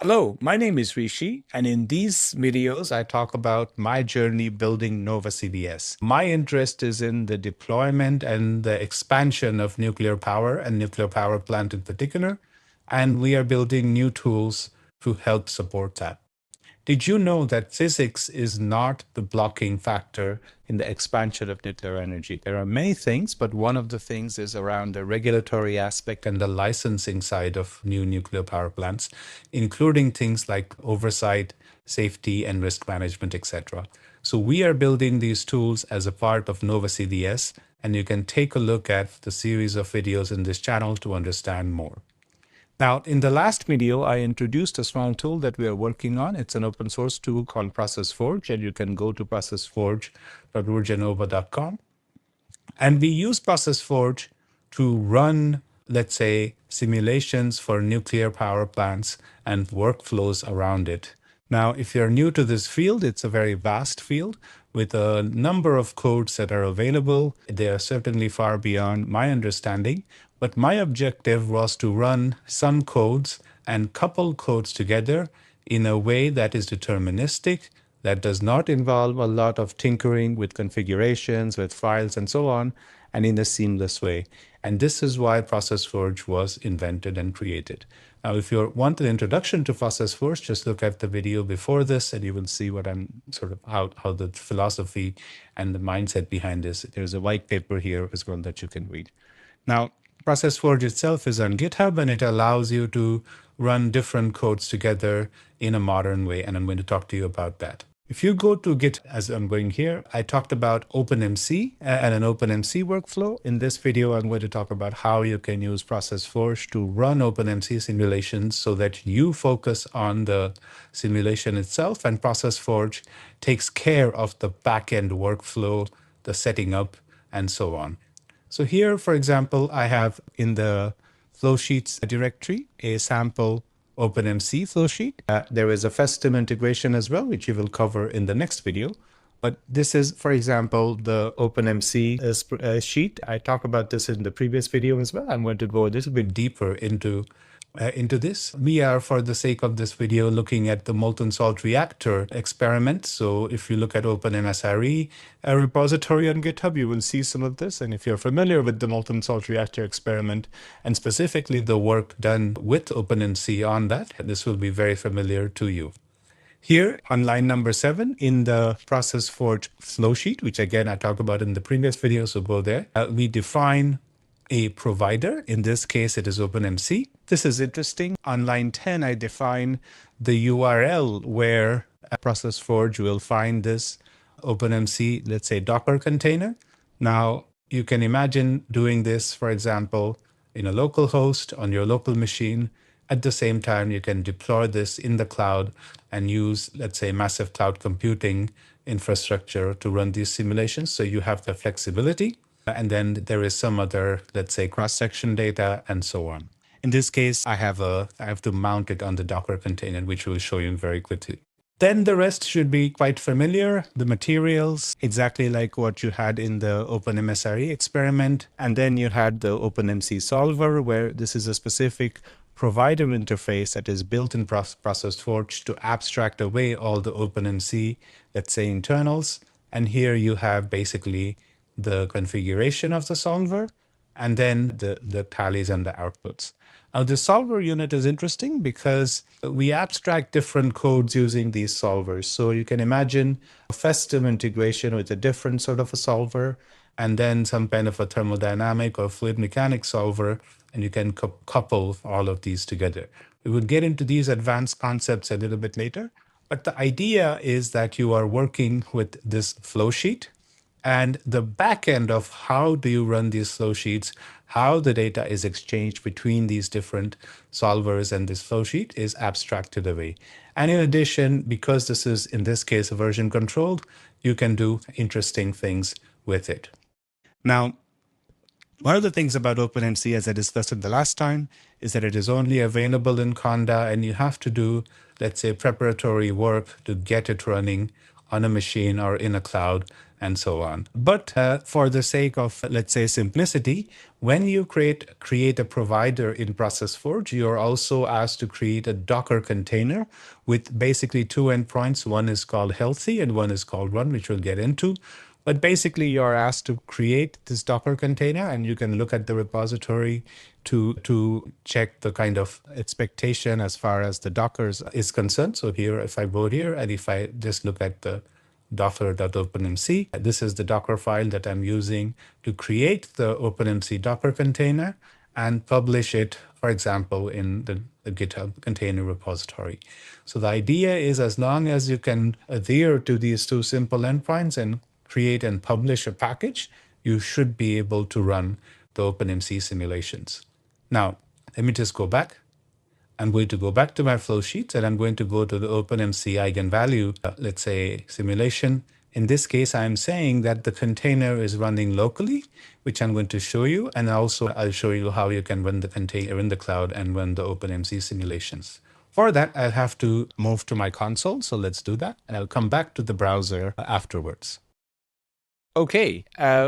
Hello, my name is Hrishi, and in these videos, I talk about my journey building NovaCVS. My interest is in the deployment and the expansion of nuclear power and nuclear power plant in particular, and we are building new tools to help support that. Did you know that physics is not the blocking factor in the expansion of nuclear energy? There are many things, but one of the things is around the regulatory aspect and the licensing side of new nuclear power plants, including things like oversight, safety, and risk management, etc. So we are building these tools as a part of NovaCVS, and you can take a look at the series of videos in this channel to understand more. Now, in the last video, I introduced a small tool that we are working on. It's an open source tool called Processforge, and you can go to processforge.urjanova.com. And we use Processforge to run, let's say, simulations for nuclear power plants and workflows around it. Now, if you're new to this field, it's a very vast field with a number of codes that are available. They are certainly far beyond my understanding, but my objective was to run some codes and couple codes together in a way that is deterministic, that does not involve a lot of tinkering with configurations, with files, and so on, and in a seamless way. And this is why Processforge was invented and created. Now, if you want an introduction to Processforge, just look at the video before this, and you will see what I'm how the philosophy and the mindset behind this. There's a white paper here as well that you can read. Now, Processforge itself is on GitHub, and it allows you to run different codes together in a modern way, and I'm going to talk to you about that. If you go to Git, as I'm going here, I talked about OpenMC and an OpenMC workflow. In this video, I'm going to talk about how you can use Processforge to run OpenMC simulations so that you focus on the simulation itself, and Processforge takes care of the back-end workflow, the setting up, and so on. So here, for example, I have in the flowsheets directory a sample OpenMC flowsheet. There is a Festim integration as well, which we will cover in the next video. But this is, for example, the OpenMC sheet. I talked about this in the previous video as well. I'm going to go a little bit deeper into this. We are, for the sake of this video, looking at the molten salt reactor experiment. So if you look at OpenMSRE repository on GitHub, you will see some of this. And if you're familiar with the molten salt reactor experiment, and specifically the work done with OpenMC on that, this will be very familiar to you. Here on line number 7 in the Processforge flowsheet, which again I talked about in the previous video, so go there, we define a provider. In this case, it is OpenMC. This is interesting. On line 10, I define the URL where Processforge will find this OpenMC, let's say, Docker container. Now, you can imagine doing this, for example, in a local host on your local machine. At the same time, you can deploy this in the cloud and use, let's say, massive cloud computing infrastructure to run these simulations. So you have the flexibility. And then there is some other, let's say, cross-section data and so on. In this case, I have to mount it on the Docker container, which we'll show you very quickly. Then the rest should be quite familiar. The materials, exactly like what you had in the OpenMSRE experiment. And then you had the OpenMC solver, where this is a specific provider interface that is built in Processforge to abstract away all the OpenMC, let's say, internals. And here you have basically the configuration of the solver, and then the tallies and the outputs. Now, the solver unit is interesting because we abstract different codes using these solvers. So you can imagine a Festim integration with a different sort of a solver, and then some kind of a thermodynamic or fluid mechanics solver, and you can couple all of these together. We will get into these advanced concepts a little bit later, but the idea is that you are working with this flow sheet, and the back end of how do you run these flow sheets, how the data is exchanged between these different solvers and this flow sheet is abstracted away. And in addition, because this is, in this case, version controlled, you can do interesting things with it. Now, one of the things about OpenMC, as I discussed in the last time, is that it is only available in Conda, and you have to do, let's say, preparatory work to get it running on a machine or in a cloud. and so on. But for the sake of, let's say, simplicity, when you create a provider in Processforge, you're also asked to create a Docker container with basically two endpoints. One is called healthy and one is called run, which we'll get into. But basically, you're asked to create this Docker container, and you can look at the repository to check the kind of expectation as far as the Docker is concerned. So here, if I go here, and if I just look at the docker.openmc, this is the Docker file that I'm using to create the OpenMC Docker container and publish it, for example, in the GitHub container repository. So the idea is, as long as you can adhere to these two simple endpoints and create and publish a package, you should be able to run the OpenMC simulations. Now, let me just go back. I'm going to go back to my flow sheets, and I'm going to go to the OpenMC eigenvalue, let's say, simulation. In this case, I'm saying that the container is running locally, which I'm going to show you. And also, I'll show you how you can run the container in the cloud and run the OpenMC simulations. For that, I'll have to move to my console. So let's do that. And I'll come back to the browser afterwards. Okay,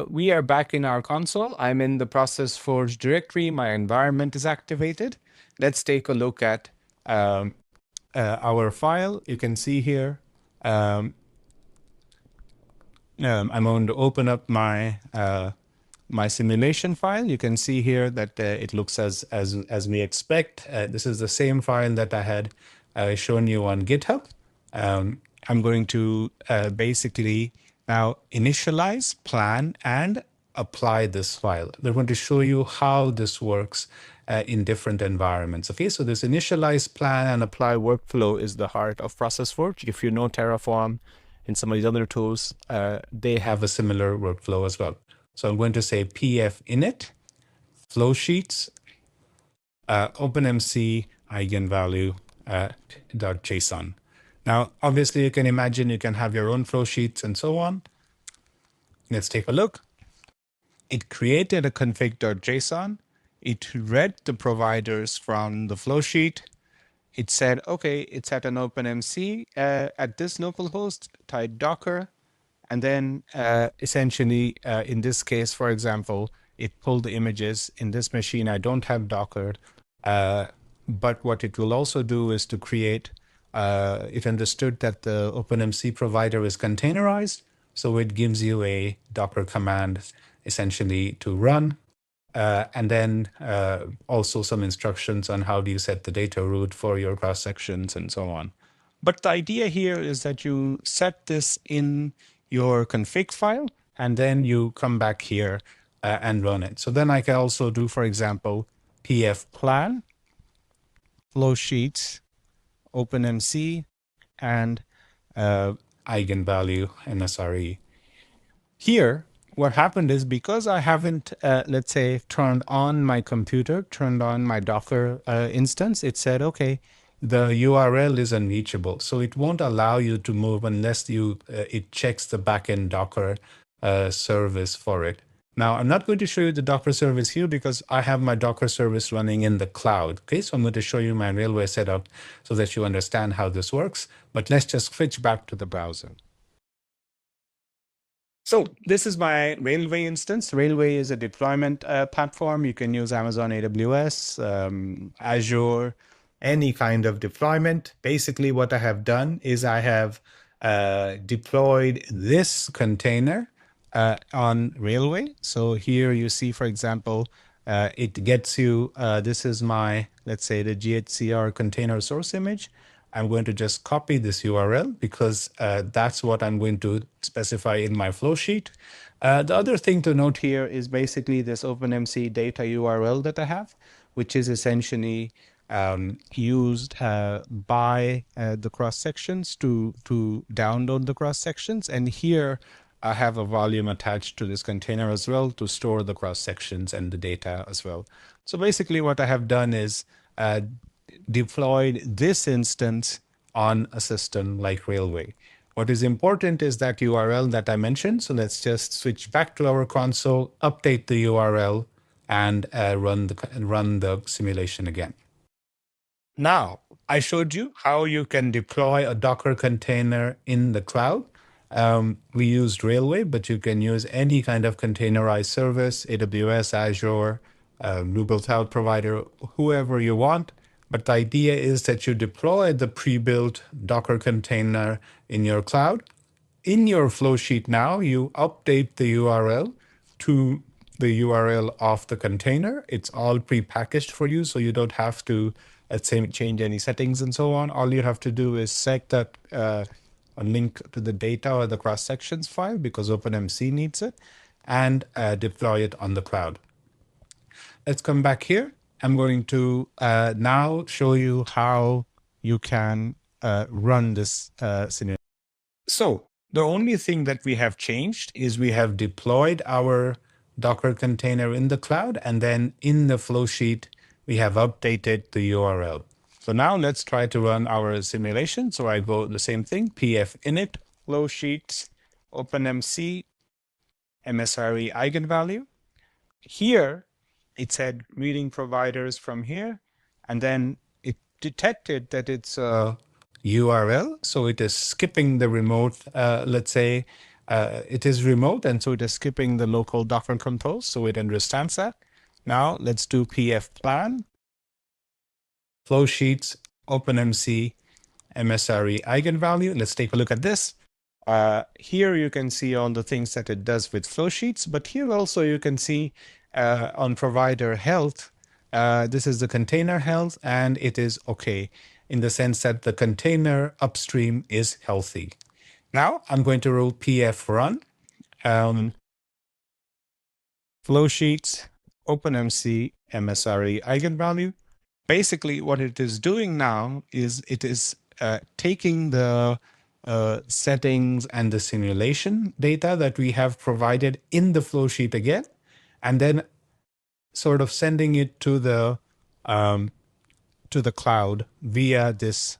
we are back in our console. I'm in the Processforge directory. My environment is activated. Let's take a look at our file. You can see here, I'm going to open up my my simulation file. You can see here that it looks as we expect. This is the same file that I had shown you on GitHub. I'm going to basically now initialize, plan, and apply this file. We're going to show you how this works in different environments. Okay, so this initialize, plan, and apply workflow is the heart of Processforge. If you know Terraform and some of these other tools, they have a similar workflow as well. So I'm going to say pf init, flow sheets, OpenMC eigenvalue .json. Now, obviously, you can imagine you can have your own flow sheets and so on. Let's take a look. It created a config.json. It read the providers from the flow sheet. It said, okay, it's at an OpenMC at this localhost, type Docker. And then essentially, in this case, for example, it pulled the images. In this machine, I don't have Docker. But what it will also do is to create, it understood that the OpenMC provider is containerized. So it gives you a Docker command essentially to run. And then also some instructions on how do you set the data root for your cross sections and so on. But the idea here is that you set this in your config file, and then you come back here and run it. So then I can also do, for example, pf plan, flow sheets, OpenMC, and eigenvalue NSRE. Here, what happened is because I haven't, let's say, turned on my computer, turned on my Docker instance, it said, okay, the URL is unreachable. So it won't allow you to move unless it checks the backend Docker service for it. Now, I'm not going to show you the Docker service here because I have my Docker service running in the cloud. Okay, so I'm going to show you my Railway setup so that you understand how this works. But let's just switch back to the browser. So this is my Railway instance. Railway is a deployment platform. You can use Amazon AWS, Azure, any kind of deployment. Basically, what I have done is I have deployed this container on Railway. So here you see, for example, it gets you, this is my, let's say, the GHCR container source image. I'm going to just copy this URL because that's what I'm going to specify in my flow sheet. The other thing to note here is basically this OpenMC data URL that I have, which is essentially used by the cross sections to download the cross sections. And here I have a volume attached to this container as well to store the cross sections and the data as well. So basically what I have done is deployed this instance on a system like Railway. What is important is that URL that I mentioned. So let's just switch back to our console, update the URL, and run the simulation again. Now, I showed you how you can deploy a Docker container in the cloud. We used Railway, but you can use any kind of containerized service, AWS, Azure, Google Cloud provider, whoever you want. But the idea is that you deploy the pre-built Docker container in your cloud. In your flow sheet now, you update the URL to the URL of the container. It's all pre-packaged for you, so you don't have to, let's say, change any settings and so on. All you have to do is set that a link to the data or the cross-sections file, because OpenMC needs it, and deploy it on the cloud. Let's come back here. I'm going to now show you how you can run this scenario. So the only thing that we have changed is we have deployed our Docker container in the cloud, and then in the flow sheet, we have updated the URL. So now let's try to run our simulation. So I go the same thing, pf init, flow sheets, OpenMC, MSRE eigenvalue. Here, it said reading providers from here, and then it detected that it's a URL. So it is skipping the remote, let's say it is remote, and so it is skipping the local Docker controls. So it understands that. Now let's do pf plan, flow sheets, OpenMC, MSRE eigenvalue. Let's take a look at this. Here you can see all the things that it does with flow sheets, but here also you can see on provider health, this is the container health, and it is okay in the sense that the container upstream is healthy. Now I'm going to roll pf run, flow sheets, OpenMC, MSRE eigenvalue. Basically what it is doing now is it is taking the settings and the simulation data that we have provided in the flow sheet again, and then sort of sending it to the cloud via this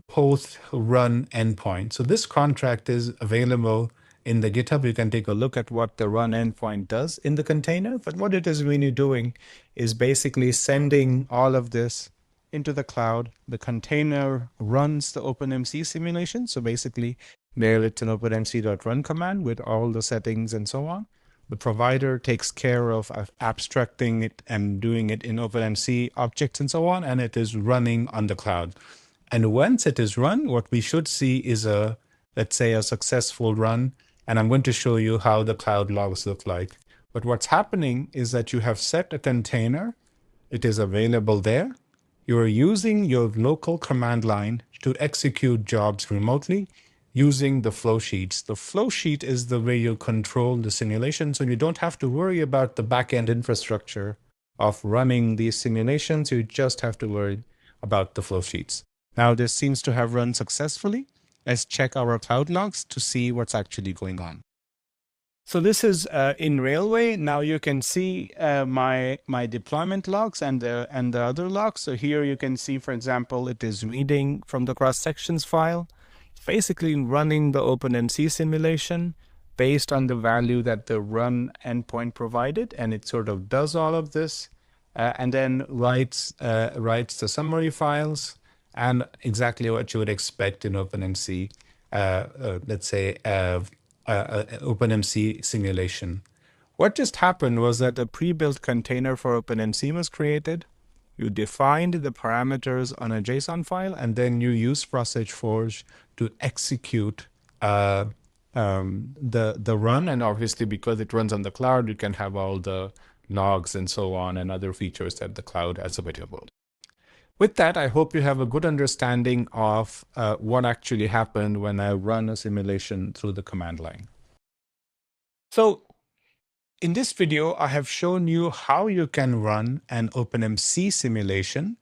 post-run endpoint. So this contract is available in the GitHub. You can take a look at what the run endpoint does in the container. But what it is really doing is basically sending all of this into the cloud. The container runs the OpenMC simulation. So basically, there it's an openmc.run command with all the settings and so on. The provider takes care of abstracting it and doing it in OpenMC objects and so on, and it is running on the cloud. And once it is run, what we should see is a, let's say, a successful run. And I'm going to show you how the cloud logs look like. But what's happening is that you have set a container. It is available there. You are using your local command line to execute jobs remotely using the flow sheets. The flow sheet is the way you control the simulation, so you don't have to worry about the backend infrastructure of running these simulations. You just have to worry about the flow sheets. Now this seems to have run successfully. Let's check our cloud logs to see what's actually going on. So this is in Railway. Now you can see my deployment logs and the other logs. So here you can see, for example, it is reading from the cross-sections file. It's basically running the OpenMC simulation based on the value that the run endpoint provided, and it sort of does all of this and then writes the summary files and exactly what you would expect in OpenMC, let's say OpenMC simulation. What just happened was that a pre-built container for OpenMC was created. You defined the parameters on a JSON file, and then you use Processforge to execute the run. And obviously, because it runs on the cloud, you can have all the logs and so on and other features that the cloud has available. With that, I hope you have a good understanding of what actually happened when I run a simulation through the command line. So in this video, I have shown you how you can run an OpenMC simulation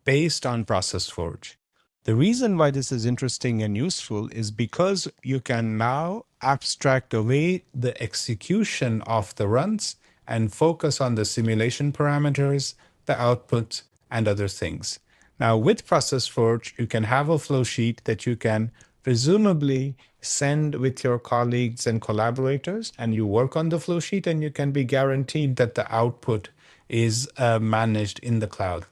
based on Processforge. The reason why this is interesting and useful is because you can now abstract away the execution of the runs and focus on the simulation parameters, the output, and other things. Now with Processforge, you can have a flow sheet that you can presumably send with your colleagues and collaborators, and you work on the flow sheet, and you can be guaranteed that the output is managed in the cloud.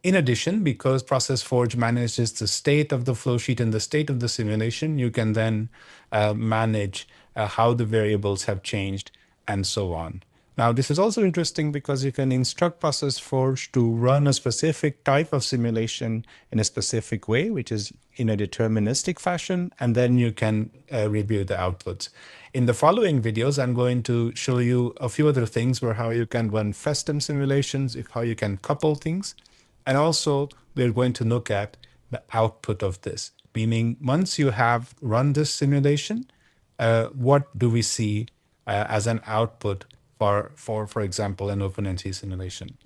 In addition, because Processforge manages the state of the flow sheet and the state of the simulation, you can then manage how the variables have changed and so on. Now, this is also interesting because you can instruct Processforge to run a specific type of simulation in a specific way, which is in a deterministic fashion, and then you can review the outputs. In the following videos, I'm going to show you a few other things where how you can run custom simulations, how you can couple things. And also, we're going to look at the output of this, meaning once you have run this simulation, what do we see as an output for example, an OpenMC simulation?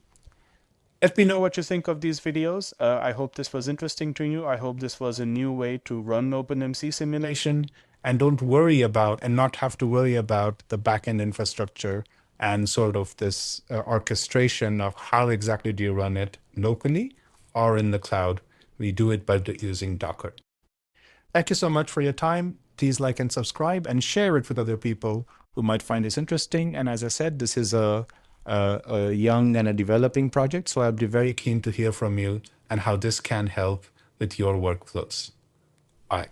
Let me know what you think of these videos. I hope this was interesting to you. I hope this was a new way to run OpenMC simulation and don't worry about and not have to worry about the backend infrastructure and sort of this orchestration of how exactly do you run it locally or in the cloud. We do it by using Docker. Thank you so much for your time. Please like and subscribe and share it with other people who might find this interesting. And as I said, this is a young and a developing project, so I'll be very keen to hear from you and how this can help with your workflows. Bye.